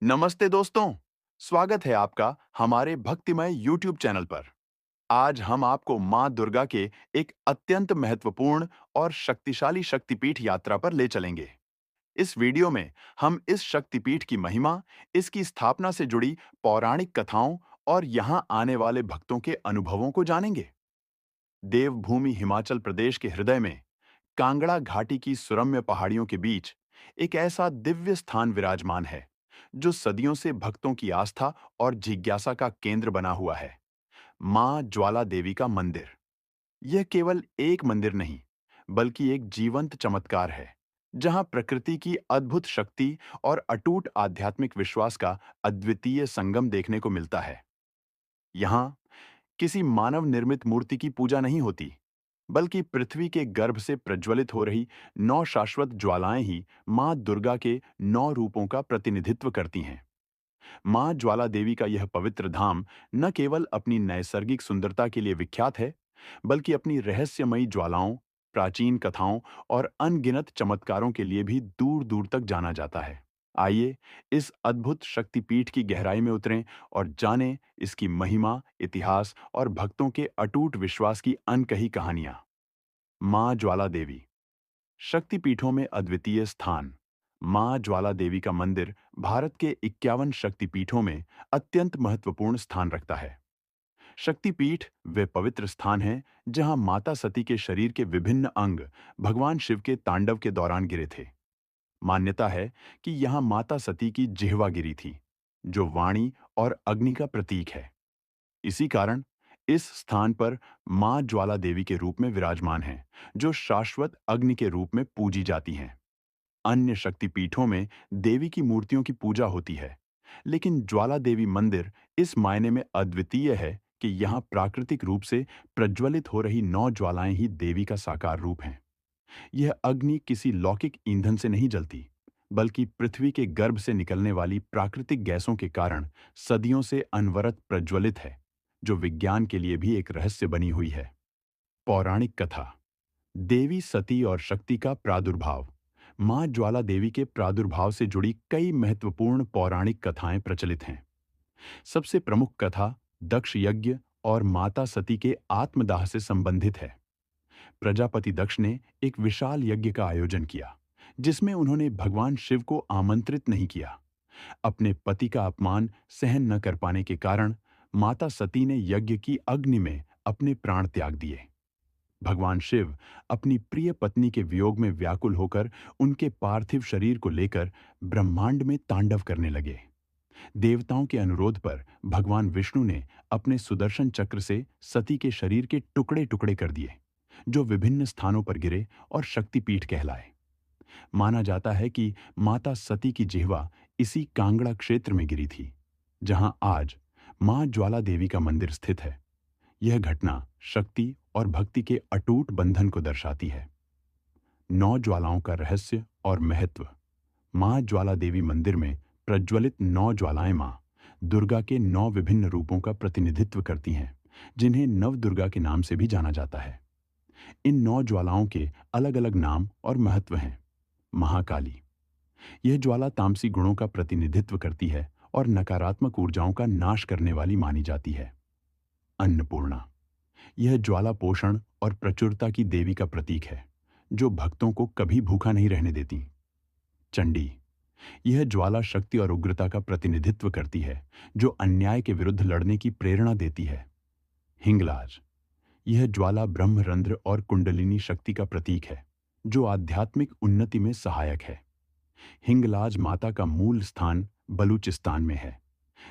नमस्ते दोस्तों, स्वागत है आपका हमारे भक्तिमय YouTube चैनल पर। आज हम आपको माँ दुर्गा के एक अत्यंत महत्वपूर्ण और शक्तिशाली शक्तिपीठ यात्रा पर ले चलेंगे। इस वीडियो में हम इस शक्तिपीठ की महिमा, इसकी स्थापना से जुड़ी पौराणिक कथाओं और यहाँ आने वाले भक्तों के अनुभवों को जानेंगे। देवभूमि हिमाचल प्रदेश के हृदय में कांगड़ा घाटी की सुरम्य पहाड़ियों के बीच एक ऐसा दिव्य स्थान विराजमान है जो सदियों से भक्तों की आस्था और जिज्ञासा का केंद्र बना हुआ है। मां ज्वाला देवी का मंदिर। यह केवल एक मंदिर नहीं, बल्कि एक जीवंत चमत्कार है जहां प्रकृति की अद्भुत शक्ति और अटूट आध्यात्मिक विश्वास का अद्वितीय संगम देखने को मिलता है। यहाँ किसी मानव निर्मित मूर्ति की पूजा नहीं होती, बल्कि पृथ्वी के गर्भ से प्रज्वलित हो रही 9 शाश्वत ज्वालाएं ही मां दुर्गा के 9 रूपों का प्रतिनिधित्व करती हैं। मां ज्वाला देवी का यह पवित्र धाम न केवल अपनी नैसर्गिक सुंदरता के लिए विख्यात है, बल्कि अपनी रहस्यमयी ज्वालाओं, प्राचीन कथाओं और अनगिनत चमत्कारों के लिए भी दूर-दूर तक जाना जाता है। आइए इस अद्भुत शक्तिपीठ की गहराई में उतरें और जानें इसकी महिमा, इतिहास और भक्तों के अटूट विश्वास की अनकही कहानियां। मां ज्वाला देवी, शक्तिपीठों में अद्वितीय स्थान। मां ज्वाला देवी का मंदिर भारत के 51 शक्तिपीठों में अत्यंत महत्वपूर्ण स्थान रखता है। शक्तिपीठ वे पवित्र स्थान हैं जहां माता सती के शरीर के विभिन्न अंग भगवान शिव के तांडव के दौरान गिरे थे। मान्यता है कि यहां माता सती की जिह्वा गिरी थी, जो वाणी और अग्नि का प्रतीक है। इसी कारण इस स्थान पर मां ज्वाला देवी के रूप में विराजमान हैं, जो शाश्वत अग्नि के रूप में पूजी जाती हैं। अन्य शक्तिपीठों में देवी की मूर्तियों की पूजा होती है, लेकिन ज्वाला देवी मंदिर इस मायने में अद्वितीय है कि यहाँ प्राकृतिक रूप से प्रज्वलित हो रही 9 ज्वालाएं ही देवी का साकार रूप हैं। यह अग्नि किसी लौकिक ईंधन से नहीं जलती, बल्कि पृथ्वी के गर्भ से निकलने वाली प्राकृतिक गैसों के कारण सदियों से अनवरत प्रज्वलित है, जो विज्ञान के लिए भी एक रहस्य बनी हुई है। पौराणिक कथा। देवी सती और शक्ति का प्रादुर्भाव। मां ज्वाला देवी के प्रादुर्भाव से जुड़ी कई महत्वपूर्ण पौराणिक कथाएं प्रचलित हैं। सबसे प्रमुख कथा दक्ष यज्ञ और माता सती के आत्मदाह से संबंधित है। प्रजापति दक्ष ने एक विशाल यज्ञ का आयोजन किया, जिसमें उन्होंने भगवान शिव को आमंत्रित नहीं किया। अपने पति का अपमान सहन न कर पाने के कारण माता सती ने यज्ञ की अग्नि में अपने प्राण त्याग दिए। भगवान शिव अपनी प्रिय पत्नी के वियोग में व्याकुल होकर उनके पार्थिव शरीर को लेकर ब्रह्मांड में तांडव करने लगे। देवताओं के अनुरोध पर भगवान विष्णु ने अपने सुदर्शन चक्र से सती के शरीर के टुकड़े टुकड़े कर दिए, जो विभिन्न स्थानों पर गिरे और शक्तिपीठ कहलाए। माना जाता है कि माता सती की जिह्वा इसी कांगड़ा क्षेत्र में गिरी थी, जहां आज मां ज्वाला देवी का मंदिर स्थित है। यह घटना शक्ति और भक्ति के अटूट बंधन को दर्शाती है। 9 ज्वालाओं का रहस्य और महत्व। मां ज्वाला देवी मंदिर में प्रज्वलित 9 ज्वालाएं मां दुर्गा के 9 विभिन्न रूपों का प्रतिनिधित्व करती हैं, जिन्हें नव दुर्गा के नाम से भी जाना जाता है। इन 9 ज्वालाओं के अलग अलग नाम और महत्व हैं। महाकाली, यह ज्वाला तामसी गुणों का प्रतिनिधित्व करती है और नकारात्मक ऊर्जाओं का नाश करने वाली मानी जाती है। अन्नपूर्णा, यह ज्वाला पोषण और प्रचुरता की देवी का प्रतीक है, जो भक्तों को कभी भूखा नहीं रहने देती। चंडी, यह ज्वाला शक्ति और उग्रता का प्रतिनिधित्व करती है, जो अन्याय के विरुद्ध लड़ने की प्रेरणा देती है। हिंगलाज, यह ज्वाला ब्रह्मरंध्र और कुंडलिनी शक्ति का प्रतीक है, जो आध्यात्मिक उन्नति में सहायक है। हिंगलाज माता का मूल स्थान बलूचिस्तान में है,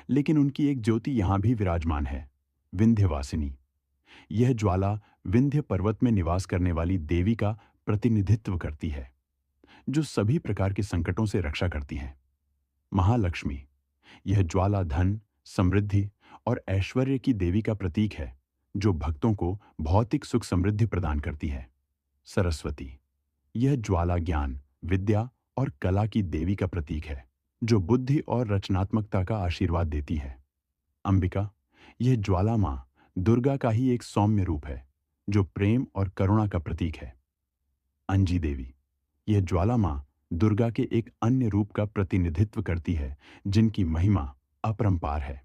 लेकिन उनकी एक ज्योति यहाँ भी विराजमान है, विंध्यवासिनी। यह ज्वाला विंध्य पर्वत में निवास करने वाली देवी का प्रतिनिधित्व करती है, जो सभी प्रकार के संकटों से रक्षा करती हैं। महालक्ष्मी, यह ज्वाला धन, समृद्धि और ऐश्वर्य की देवी का प्रतीक है, जो भक्तों को भौतिक सुख समृद्धि प्रदान करती है। सरस्वती, यह ज्वाला ज्ञान, विद्या और कला की देवी का प्रतीक है, जो बुद्धि और रचनात्मकता का आशीर्वाद देती है। अंबिका, यह ज्वाला मां दुर्गा का ही एक सौम्य रूप है, जो प्रेम और करुणा का प्रतीक है। अंजी देवी, यह ज्वाला मां दुर्गा के एक अन्य रूप का प्रतिनिधित्व करती है, जिनकी महिमा अपरंपार है।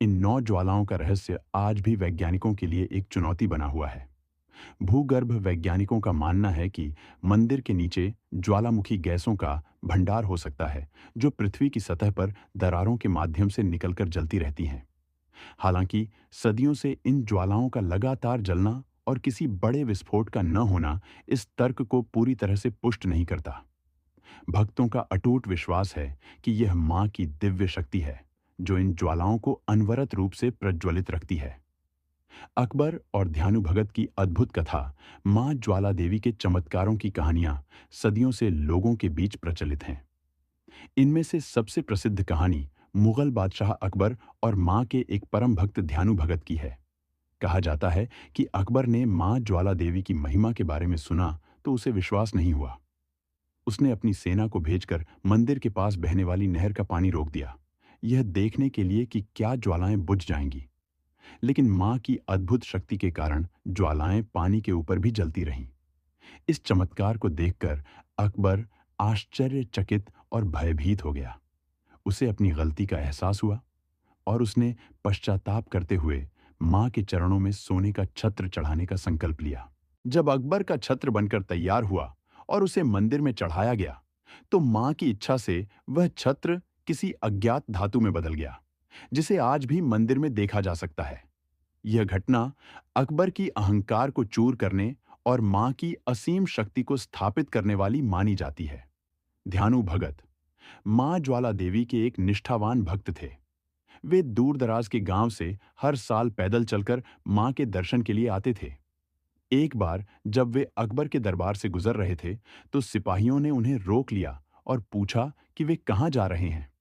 इन 9 ज्वालाओं का रहस्य आज भी वैज्ञानिकों के लिए एक चुनौती बना हुआ है। भूगर्भ वैज्ञानिकों का मानना है कि मंदिर के नीचे ज्वालामुखी गैसों का भंडार हो सकता है, जो पृथ्वी की सतह पर दरारों के माध्यम से निकलकर जलती रहती हैं। हालांकि सदियों से इन ज्वालाओं का लगातार जलना और किसी बड़े विस्फोट का न होना इस तर्क को पूरी तरह से पुष्ट नहीं करता। भक्तों का अटूट विश्वास है कि यह मां की दिव्य शक्ति है, जो इन ज्वालाओं को अनवरत रूप से प्रज्वलित रखती है। अकबर और ध्यानु भगत की अद्भुत कथा, मां ज्वाला देवी के चमत्कारों की कहानियां सदियों से लोगों के बीच प्रचलित हैं। इनमें से सबसे प्रसिद्ध कहानी मुगल बादशाह अकबर और मां के एक परम भक्त ध्यानु भगत की है। कहा जाता है कि अकबर ने मां ज्वाला देवी की महिमा के बारे में सुना तो उसे विश्वास नहीं हुआ। उसने अपनी सेना को भेजकर मंदिर के पास बहने वाली नहर का पानी रोक दिया, यह देखने के लिए कि क्या ज्वालाएं बुझ जाएंगी। लेकिन मां की अद्भुत शक्ति के कारण ज्वालाएं पानी के ऊपर भी जलती रहीं। इस चमत्कार को देखकर अकबर आश्चर्यचकित और भयभीत हो गया। उसे अपनी गलती का एहसास हुआ और उसने पश्चाताप करते हुए मां के चरणों में सोने का छत्र चढ़ाने का संकल्प लिया। जब अकबर का छत्र बनकर तैयार हुआ और उसे मंदिर में चढ़ाया गया, तो मां की इच्छा से वह छत्र किसी अज्ञात धातु में बदल गया, जिसे आज भी मंदिर में देखा जा सकता है। यह घटना अकबर की अहंकार को चूर करने और मां की असीम शक्ति को स्थापित करने वाली मानी जाती है। ध्यानु भगत मां ज्वाला देवी के एक निष्ठावान भक्त थे। वे दूर दराज के गांव से हर साल पैदल चलकर मां के दर्शन के लिए आते थे। एक बार जब वे अकबर के दरबार से गुजर रहे थे, तो सिपाहियों ने उन्हें रोक लिया और पूछा कि वे कहां जा रहे हैं।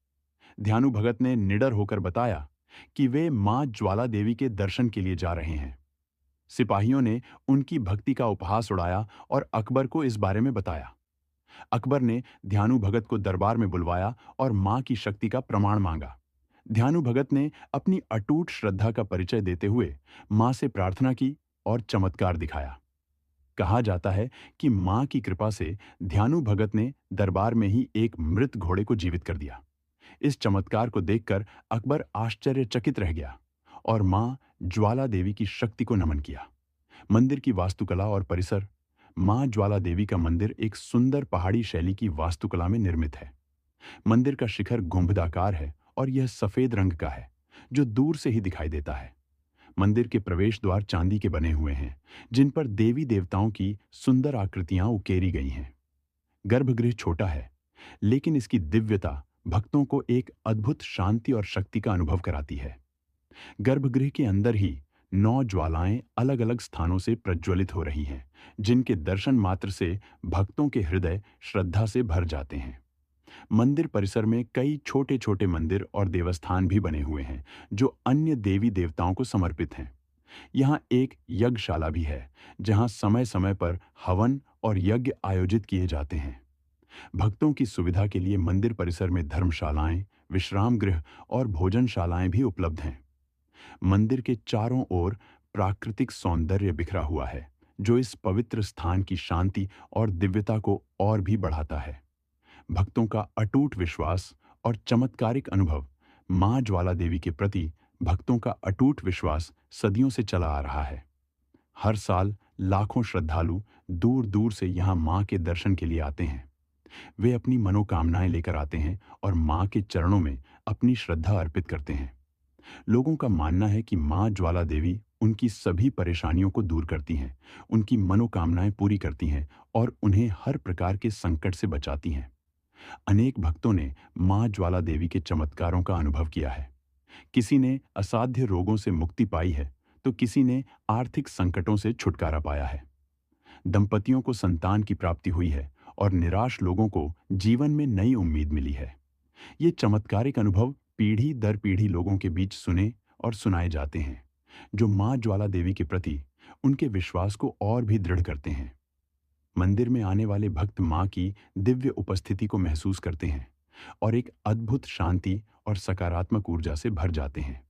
ध्यानु भगत ने निडर होकर बताया कि वे मां ज्वाला देवी के दर्शन के लिए जा रहे हैं। सिपाहियों ने उनकी भक्ति का उपहास उड़ाया और अकबर को इस बारे में बताया। अकबर ने ध्यानु भगत को दरबार में बुलवाया और मां की शक्ति का प्रमाण मांगा। ध्यानु भगत ने अपनी अटूट श्रद्धा का परिचय देते हुए मां से प्रार्थना की और चमत्कार दिखाया। कहा जाता है कि मां की कृपा से ध्यानु भगत ने दरबार में ही एक मृत घोड़े को जीवित कर दिया। इस चमत्कार को देखकर अकबर आश्चर्यचकित रह गया और मां ज्वाला देवी की शक्ति को नमन किया। मंदिर की वास्तुकला और परिसर, मां ज्वाला देवी का मंदिर एक सुंदर पहाड़ी शैली की वास्तुकला में निर्मित है। मंदिर का शिखर गुंबदाकार है और यह सफेद रंग का है, जो दूर से ही दिखाई देता है। मंदिर के प्रवेश द्वार चांदी के बने हुए हैं, जिन पर देवी देवताओं की सुंदर आकृतियां उकेरी गई हैं। गर्भगृह छोटा है, लेकिन इसकी दिव्यता भक्तों को एक अद्भुत शांति और शक्ति का अनुभव कराती है। गर्भगृह के अंदर ही 9 ज्वालाएं अलग अलग स्थानों से प्रज्वलित हो रही हैं, जिनके दर्शन मात्र से भक्तों के हृदय श्रद्धा से भर जाते हैं। मंदिर परिसर में कई छोटे छोटे मंदिर और देवस्थान भी बने हुए हैं, जो अन्य देवी देवताओं को समर्पित हैं। यहाँ एक यज्ञशाला भी है, जहाँ समय समय पर हवन और यज्ञ आयोजित किए जाते हैं। भक्तों की सुविधा के लिए मंदिर परिसर में धर्मशालाएं, विश्राम गृह और भोजनशालाएं भी उपलब्ध हैं। मंदिर के चारों ओर प्राकृतिक सौंदर्य बिखरा हुआ है, जो इस पवित्र स्थान की शांति और दिव्यता को और भी बढ़ाता है। भक्तों का अटूट विश्वास और चमत्कारिक अनुभव, मां ज्वाला देवी के प्रति भक्तों का अटूट विश्वास सदियों से चला आ रहा है। हर साल लाखों श्रद्धालु दूर दूर से यहाँ मां के दर्शन के लिए आते हैं। वे अपनी मनोकामनाएं लेकर आते हैं और मां के चरणों में अपनी श्रद्धा अर्पित करते हैं। लोगों का मानना है कि मां ज्वाला देवी उनकी सभी परेशानियों को दूर करती हैं, उनकी मनोकामनाएं पूरी करती हैं और उन्हें हर प्रकार के संकट से बचाती हैं। अनेक भक्तों ने मां ज्वाला देवी के चमत्कारों का अनुभव किया है। किसी ने असाध्य रोगों से मुक्ति पाई है, तो किसी ने आर्थिक संकटों से छुटकारा पाया है। दंपतियों को संतान की प्राप्ति हुई है और निराश लोगों को जीवन में नई उम्मीद मिली है। ये चमत्कारिक अनुभव पीढ़ी दर पीढ़ी लोगों के बीच सुने और सुनाए जाते हैं, जो मां ज्वाला देवी के प्रति उनके विश्वास को और भी दृढ़ करते हैं। मंदिर में आने वाले भक्त मां की दिव्य उपस्थिति को महसूस करते हैं और एक अद्भुत शांति और सकारात्मक ऊर्जा से भर जाते हैं।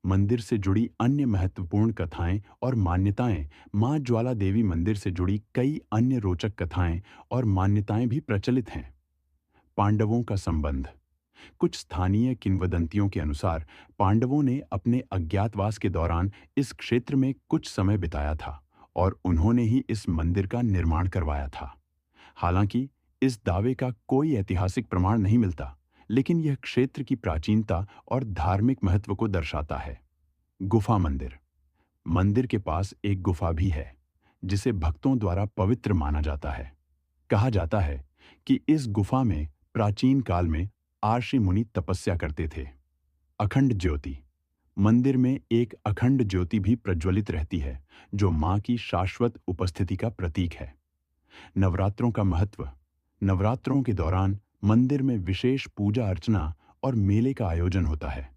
मंदिर से जुड़ी अन्य महत्वपूर्ण कथाएं और मान्यताएं, मां ज्वाला देवी मंदिर से जुड़ी कई अन्य रोचक कथाएं और मान्यताएं भी प्रचलित हैं। पांडवों का संबंध। कुछ स्थानीय किंवदंतियों के अनुसार पांडवों ने अपने अज्ञातवास के दौरान इस क्षेत्र में कुछ समय बिताया था और उन्होंने ही इस मंदिर का निर्माण करवाया था। हालांकि इस दावे का कोई ऐतिहासिक प्रमाण नहीं मिलता, लेकिन यह क्षेत्र की प्राचीनता और धार्मिक महत्व को दर्शाता है। गुफा मंदिर। मंदिर के पास एक गुफा भी है, जिसे भक्तों द्वारा पवित्र माना जाता है। कहा जाता है कि इस गुफा में प्राचीन काल में आर्षि मुनि तपस्या करते थे। अखंड ज्योति। मंदिर में एक अखंड ज्योति भी प्रज्वलित रहती है, जो मां की शाश्वत उपस्थिति का प्रतीक है। नवरात्रों का महत्व। नवरात्रों के दौरान मंदिर में विशेष पूजा अर्चना और मेले का आयोजन होता है,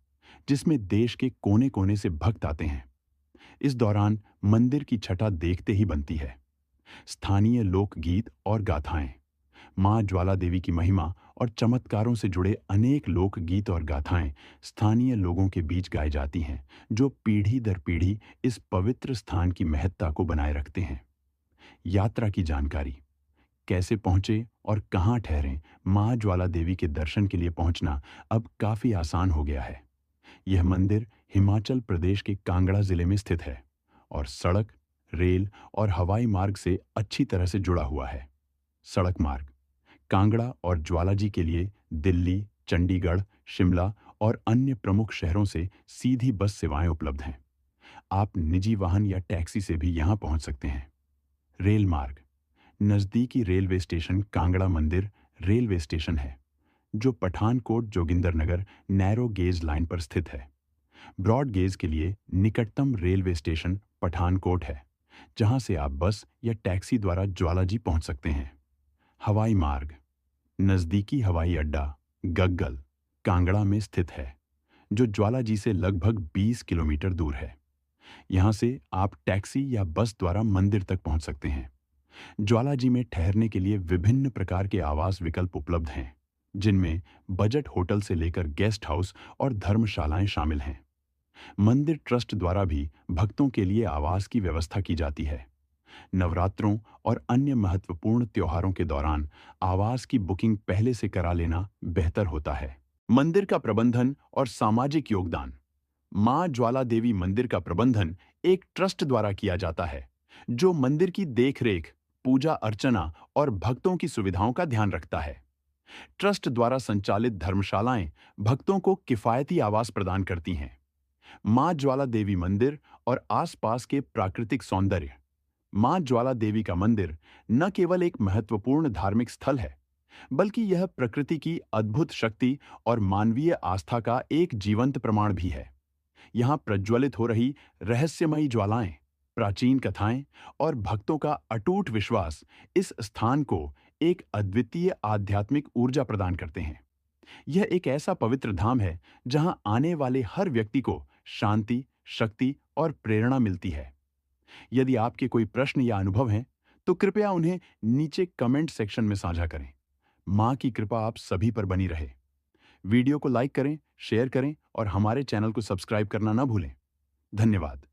जिसमें देश के कोने कोने से भक्त आते हैं। इस दौरान मंदिर की छटा देखते ही बनती है। स्थानीय लोकगीत और गाथाएं। मां ज्वाला देवी की महिमा और चमत्कारों से जुड़े अनेक लोकगीत और गाथाएं स्थानीय लोगों के बीच गाई जाती हैं, जो पीढ़ी दर पीढ़ी इस पवित्र स्थान की महत्ता को बनाए रखते हैं। यात्रा की जानकारी। कैसे पहुंचे और कहां ठहरें? मां ज्वाला देवी के दर्शन के लिए पहुंचना अब काफी आसान हो गया है। यह मंदिर हिमाचल प्रदेश के कांगड़ा जिले में स्थित है और सड़क, रेल और हवाई मार्ग से अच्छी तरह से जुड़ा हुआ है। सड़क मार्ग। कांगड़ा और ज्वालाजी के लिए दिल्ली, चंडीगढ़, शिमला और अन्य प्रमुख शहरों से सीधी बस सेवाएं उपलब्ध हैं। आप निजी वाहन या टैक्सी से भी यहां पहुंच सकते हैं। रेल मार्ग। नज़दीकी रेलवे स्टेशन कांगड़ा मंदिर रेलवे स्टेशन है, जो Pathankot Jogindernagar narrow gauge line पर स्थित है। ब्रॉड गेज के लिए निकटतम रेलवे स्टेशन पठानकोट है, जहां से आप बस या टैक्सी द्वारा ज्वालाजी पहुंच सकते हैं। हवाई मार्ग। नज़दीकी हवाई अड्डा गग्गल कांगड़ा में स्थित है, जो ज्वालाजी से लगभग 20 किलोमीटर दूर है। यहां से आप टैक्सी या बस द्वारा मंदिर तक पहुंच सकते हैं। ज्वालाजी में ठहरने के लिए विभिन्न प्रकार के आवास विकल्प उपलब्ध हैं, जिनमें बजट होटल से लेकर गेस्ट हाउस और धर्मशालाएं शामिल हैं। मंदिर ट्रस्ट द्वारा भी भक्तों के लिए आवास की व्यवस्था की जाती है। नवरात्रों और अन्य महत्वपूर्ण त्योहारों के दौरान आवास की बुकिंग पहले से करा लेना बेहतर होता है। मंदिर का प्रबंधन और सामाजिक योगदान। मां ज्वाला देवी मंदिर का प्रबंधन एक ट्रस्ट द्वारा किया जाता है, जो मंदिर की देखरेख, पूजा अर्चना और भक्तों की सुविधाओं का ध्यान रखता है। ट्रस्ट द्वारा संचालित धर्मशालाएं भक्तों को किफायती आवास प्रदान करती हैं। मां ज्वाला देवी मंदिर और आसपास के प्राकृतिक सौंदर्य। मां ज्वाला देवी का मंदिर न केवल एक महत्वपूर्ण धार्मिक स्थल है, बल्कि यह प्रकृति की अद्भुत शक्ति और मानवीय आस्था का एक जीवंत प्रमाण भी है। यहाँ प्रज्वलित हो रही रहस्यमयी ज्वालाएं, प्राचीन कथाएं और भक्तों का अटूट विश्वास इस स्थान को एक अद्वितीय आध्यात्मिक ऊर्जा प्रदान करते हैं। यह एक ऐसा पवित्र धाम है जहां आने वाले हर व्यक्ति को शांति, शक्ति और प्रेरणा मिलती है। यदि आपके कोई प्रश्न या अनुभव हैं, तो कृपया उन्हें नीचे कमेंट सेक्शन में साझा करें। मां की कृपा आप सभी पर बनी रहे। वीडियो को लाइक करें, शेयर करें और हमारे चैनल को सब्सक्राइब करना ना भूलें। धन्यवाद।